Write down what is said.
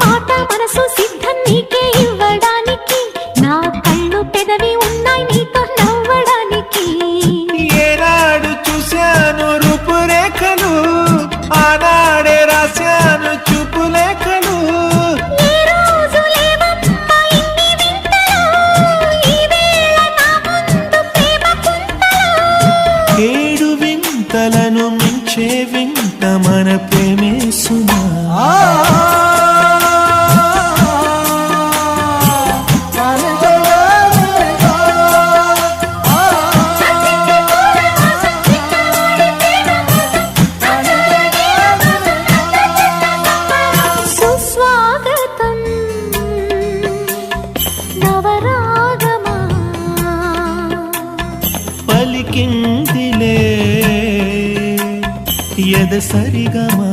మాట మనసు సిద్ధం నీకే ఇవ్వడానికి, నా కళ్ళు పెదవి ఉన్నాయి నీతో నవ్వడానికి. ఏనాడు చూశాను రూపురేఖలు, ఆనాడే రాశాను చూపులేఖలు. ఏ రోజు లేవమ్మా ఇన్ని వింతలు, ఈ వేళ నా ముందు ప్రేమ కుంతలు. ఏడు వింతలను మించే వింత మన ప్రేమే సుమా. సుస్వాగతం నవరాగమా, పలికిందిలే ఎద సరిగమా.